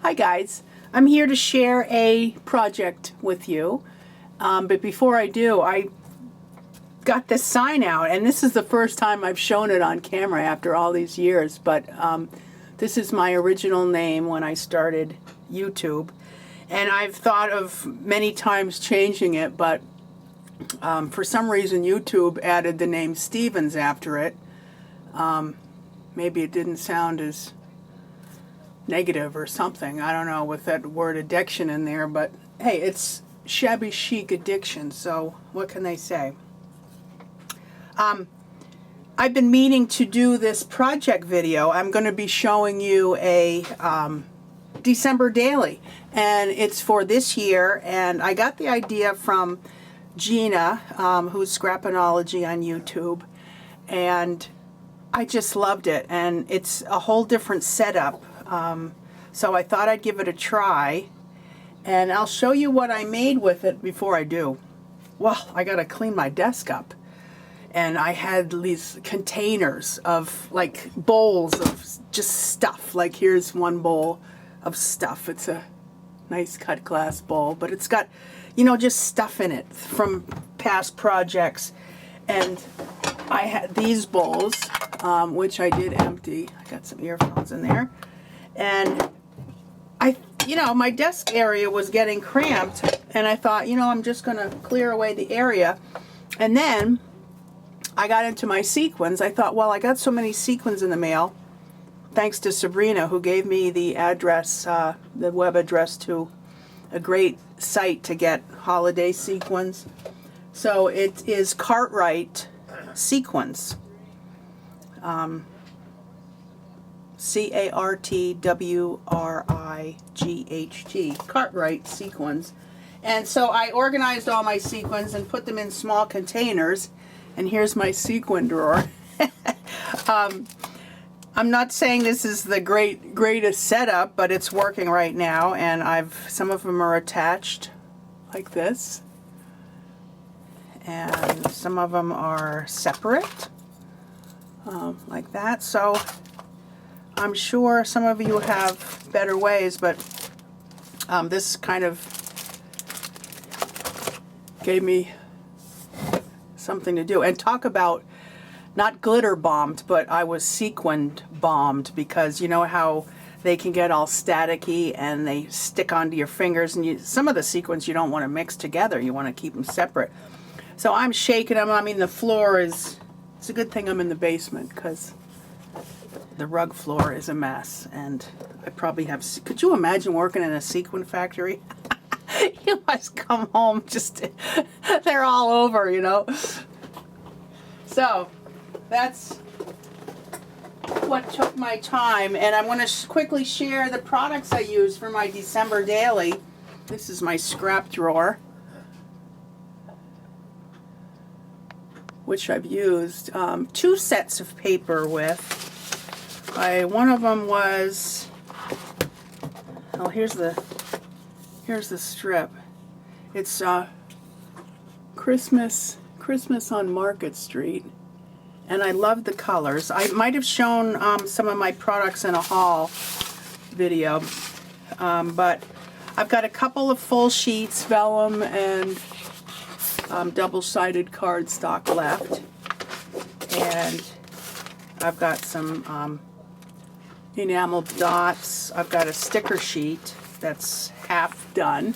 Hi guys, I'm here to share a project with you, but before I do, I got this sign out, and this is the first time I've shown it on camera after all these years, but this is my original name when I started YouTube, and I've thought of many times changing it, but for some reason YouTube added the name Stevens after it. Maybe it didn't sound as negative or something, I don't know, with that word addiction in there, but hey, it's shabby chic addiction, so what can they say? I've been meaning to do this project video. I'm going to be showing you a December daily, and it's for this year, and I got the idea from Gina, who's Scrapinology on YouTube, and I just loved it, and it's a whole different setup. So I thought I'd give it a try, and I'll show you what I made with it before I do. Well, I gotta clean my desk up, and I had these containers of like bowls of just stuff. Like here's one bowl of stuff. It's a nice cut glass bowl, but it's got, you know, just stuff in it from past projects. And I had these bowls, which I did empty. I got some earphones in there. And you know, my desk area was getting cramped, and I thought, you know, I'm just going to clear away the area. And then I got into my sequins. I thought, well, I got so many sequins in the mail, thanks to Sabrina, who gave me the address, the web address to a great site to get holiday sequins. So it is Cartwright Sequins. C-A-R-T-W-R-I-G-H-T, Cartwright Sequins. And so I organized all my sequins and put them in small containers, and here's my sequin drawer. I'm not saying this is the greatest setup, but it's working right now, and some of them are attached like this, and some of them are separate like that. So I'm sure some of you have better ways, but this kind of gave me something to do. And talk about not glitter bombed, but I was sequined bombed, because you know how they can get all staticky and they stick onto your fingers, and some of the sequins you don't want to mix together, you want to keep them separate. So I'm shaking them. I mean, the floor it's a good thing I'm in the basement, because the rug floor is a mess, and I probably have, could you imagine working in a sequin factory? You must come home just, they're all over, you know. So that's what took my time, and I'm going to quickly share the products I use for my December daily. This is my scrap drawer, which I've used 2 sets of paper with. One of them was, oh, here's the strip. It's Christmas on Market Street, and I love the colors. I might have shown some of my products in a haul video, but I've got a couple of full sheets, vellum and double-sided cardstock left, and I've got some enamel dots. I've got a sticker sheet that's half done.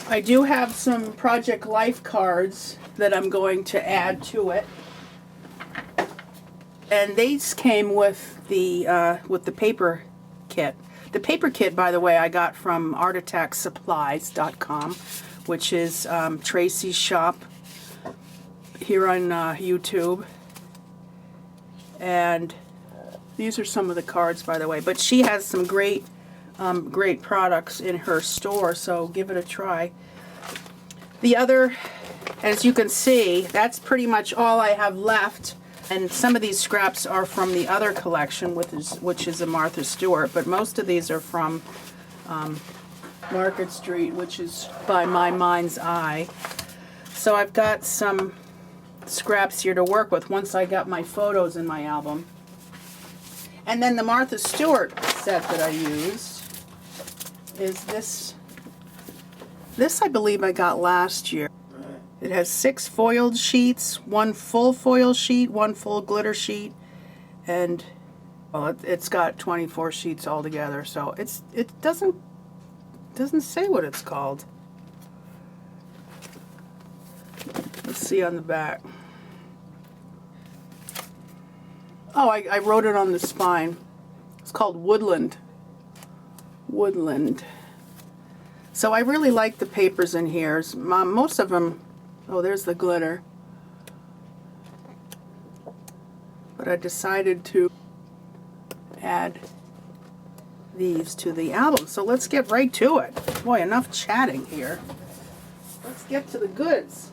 I do have some Project Life cards that I'm going to add to it, and these came with the paper kit. The paper kit, by the way, I got from artattacksupplies.com, which is Tracy's shop here on YouTube. And these are some of the cards, by the way. But she has some great products in her store, so give it a try. The other, as you can see, that's pretty much all I have left. And some of these scraps are from the other collection, which is a Martha Stewart. But most of these are from Market Street, which is by My Mind's Eye. So I've got some scraps here to work with once I got my photos in my album. And then the Martha Stewart set that I used is this. This I believe I got last year. It has 6 foiled sheets, 1 full foil sheet, 1 full glitter sheet, and well, it's got 24 sheets altogether. So it doesn't say what it's called. Let's see on the back. Oh, I wrote it on the spine. It's called Woodland. Woodland. So I really like the papers in here. Most of them, oh, there's the glitter. But I decided to add these to the album. So let's get right to it. Boy, enough chatting here. Let's get to the goods.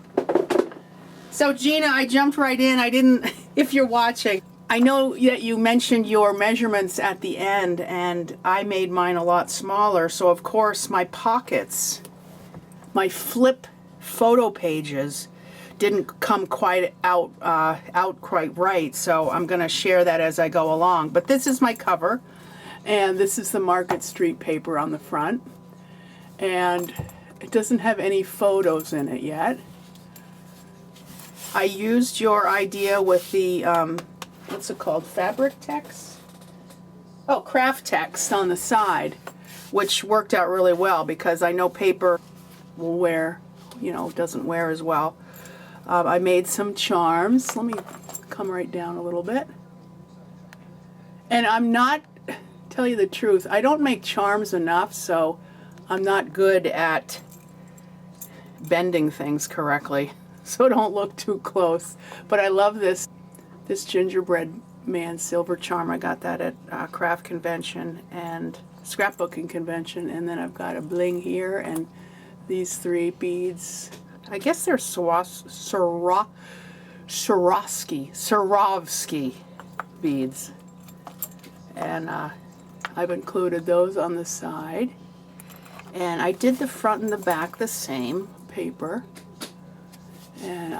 So Gina, I jumped right in. I didn't, if you're watching, I know that you mentioned your measurements at the end, and I made mine a lot smaller. So of course my pockets, my flip photo pages didn't come quite out quite right. So I'm going to share that as I go along. But this is my cover, and this is the Market Street paper on the front. And it doesn't have any photos in it yet. I used your idea with the, what's it called, fabric text? Oh, craft text on the side, which worked out really well because I know paper will wear, doesn't wear as well. I made some charms. Let me come right down a little bit. And I'm not, tell you the truth, I don't make charms enough, so I'm not good at bending things correctly. So don't look too close. But I love this gingerbread man silver charm. I got that at craft convention and scrapbooking convention. And then I've got a bling here and these 3 beads. I guess they're Swarovski beads. And I've included those on the side. And I did the front and the back the same paper. And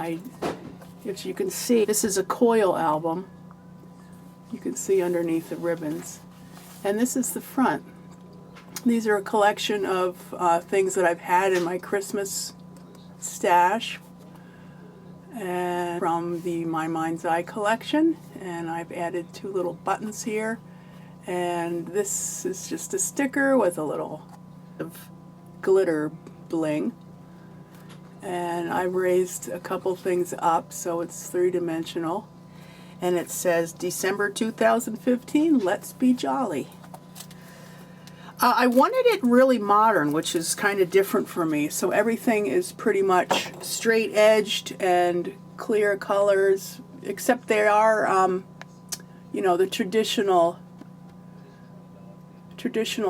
if you can see, this is a coil album. You can see underneath the ribbons. And this is the front. These are a collection of things that I've had in my Christmas stash and from the My Mind's Eye collection. And I've added 2 little buttons here. And this is just a sticker with a little of glitter bling. And I raised a couple things up so it's 3-dimensional. And it says December 2015, let's be jolly. I wanted it really modern, which is kind of different for me. So everything is pretty much straight edged and clear colors, except they are, the traditional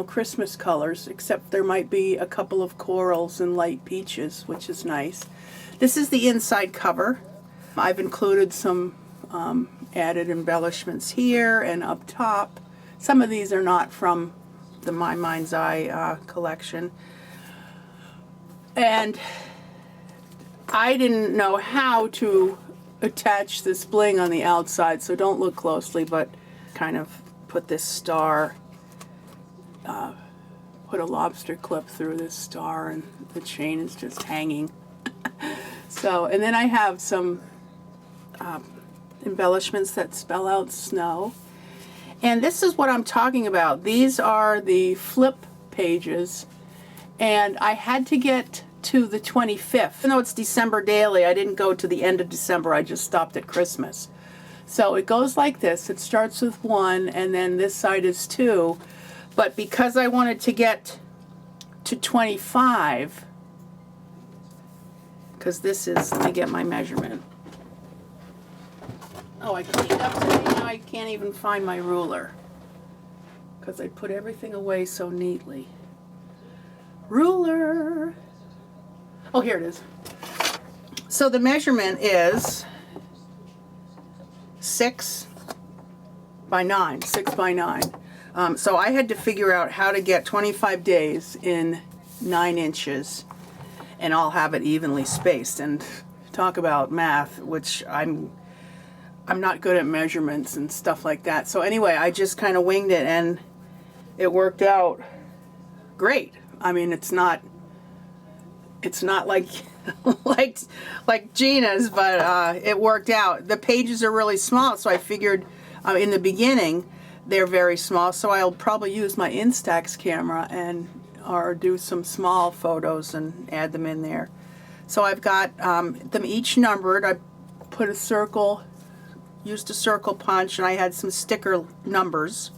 Christmas colors, except there might be a couple of corals and light peaches, which is nice. This is the inside cover. I've included some added embellishments here and up top. Some of these are not from the My Mind's Eye collection. And I didn't know how to attach this bling on the outside, so don't look closely, but kind of put this star, put a lobster clip through this star, and the chain is just hanging. So, and then I have some embellishments that spell out snow. And this is what I'm talking about. These are the flip pages, and I had to get to the 25th. Even though it's December daily, I didn't go to the end of December, I just stopped at Christmas. So it goes like this. It starts with 1, and then this side is 2. But because I wanted to get to 25, because this is, let me get my measurement. Oh, I cleaned up today, now I can't even find my ruler, because I put everything away so neatly. Ruler! Oh, here it is. So the measurement is 6 by 9, 6 by 9. So I had to figure out how to get 25 days in 9 inches, and I'll have it evenly spaced. And talk about math, which I'm not good at measurements and stuff like that. So anyway, I just kind of winged it, and it worked out great. I mean, it's not like like Gina's, but it worked out. The pages are really small, so I figured in the beginning they're very small, so I'll probably use my Instax camera or do some small photos and add them in there. So I've got them each numbered. I put a circle, used a circle punch, and I had some sticker numbers,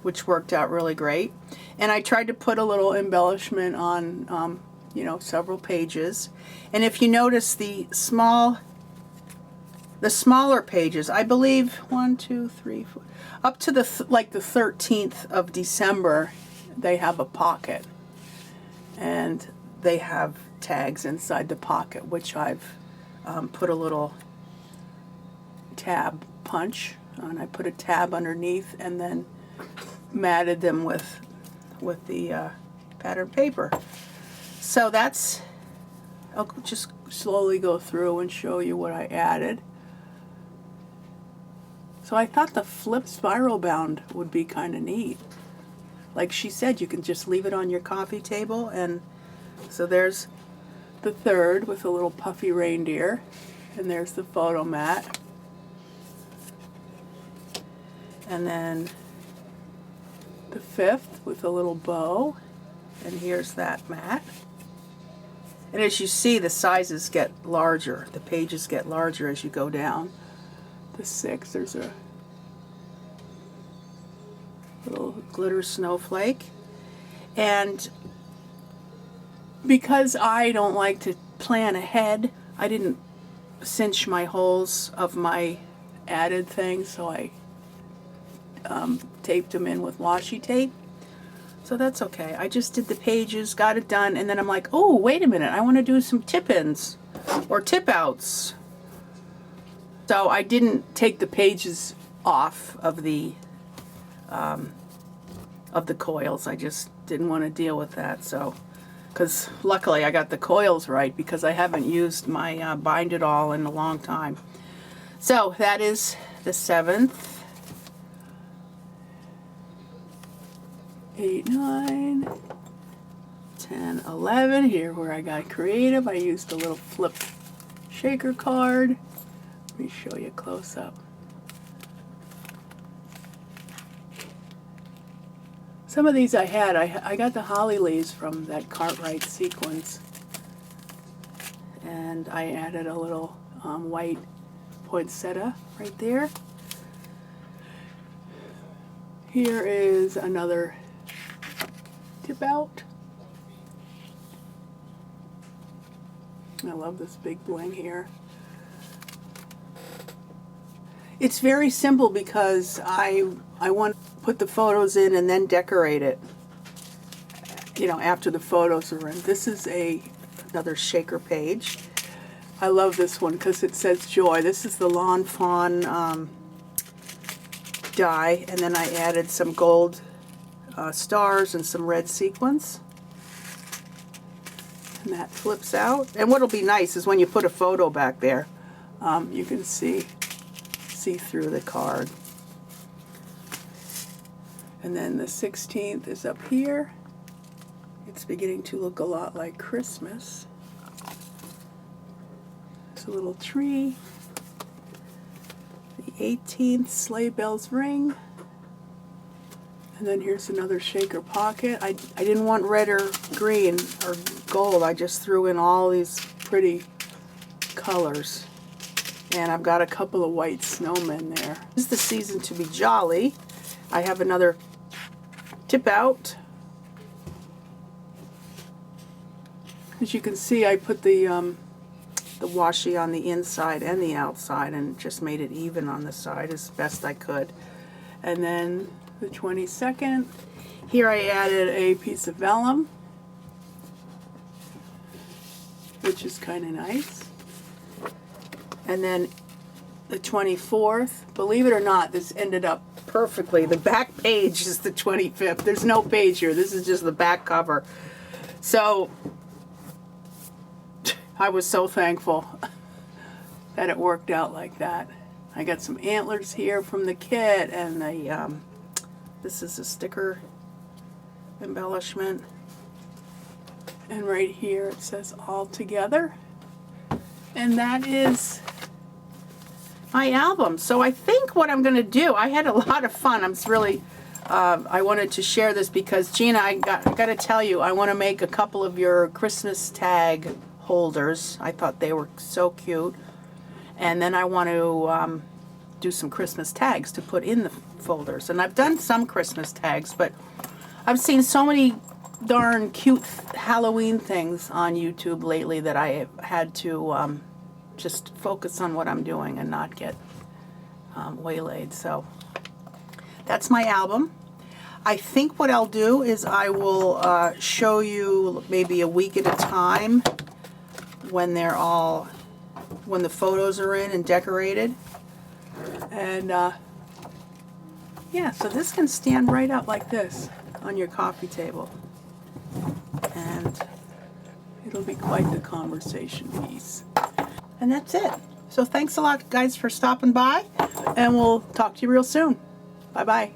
which worked out really great. And I tried to put a little embellishment on, you know, several pages. And if you notice the smaller pages, I believe 1, 2, 3, 4, up to the like the 13th of December, they have a pocket, and they have tags inside the pocket, which I've put a little tab punch, and I put a tab underneath, and then matted them with the patterned paper. So that's, I'll just slowly go through and show you what I added. So I thought the flip spiral bound would be kind of neat. Like she said, you can just leave it on your coffee table, and so there's the third with a little puffy reindeer, and there's the photo mat. And then the fifth with a little bow, and here's that mat. And as you see, the sizes get larger, the pages get larger as you go down. The sixth, there's a little glitter snowflake. And because I don't like to plan ahead, I didn't cinch my holes of my added thing, so I taped them in with washi tape. So that's okay. I just did the pages, got it done, and then I'm like, oh, wait a minute, I want to do some tip-ins or tip-outs. So I didn't take the pages off of the coils. I just didn't want to deal with that. So, because luckily I got the coils right, because I haven't used my Bind It All in a long time. So that is the 7th. 8, 9, 10, 11. Here where I got creative, I used a little flip shaker card. Let me show you close up. Some of these I got the holly leaves from that Cartwright sequins, and I added a little white poinsettia right there. Here is another tip out. I love this big bling here. It's very simple because I want to put the photos in and then decorate it, you know, after the photos are in. This is another shaker page. I love this one because it says joy. This is the Lawn Fawn die, and then I added some gold stars and some red sequins. And that flips out. And what'll be nice is when you put a photo back there, you can see through the card. And then the 16th is up here. It's beginning to look a lot like Christmas. It's a little tree. The 18th, sleigh bells ring. And then here's another shaker pocket. I didn't want red or green or gold. I just threw in all these pretty colors. And I've got a couple of white snowmen there. This is the season to be jolly. I have another tip out. As you can see, I put the washi on the inside and the outside and just made it even on the side as best I could. And then the 22nd, here I added a piece of vellum, which is kind of nice. And then the 24th, believe it or not, this ended up perfectly. The back page is the 25th. There's no page here. This is just the back cover. So I was so thankful that it worked out like that. I got some antlers here from the kit, and this is a sticker embellishment. And right here it says all together. And that is my album. So I think what I'm going to do, I had a lot of fun. I'm really, I wanted to share this because Gina, I got to tell you, I want to make a couple of your Christmas tag holders. I thought they were so cute. And then I want to do some Christmas tags to put in the folders. And I've done some Christmas tags, but I've seen so many darn cute Halloween things on YouTube lately that I have had to just focus on what I'm doing and not get waylaid. So that's my album. I think what I'll do is I will show you maybe a week at a time when they're all, when the photos are in and decorated. And yeah, so this can stand right up like this on your coffee table. And it'll be quite the conversation piece. And that's it. So thanks a lot, guys, for stopping by, and we'll talk to you real soon. Bye-bye.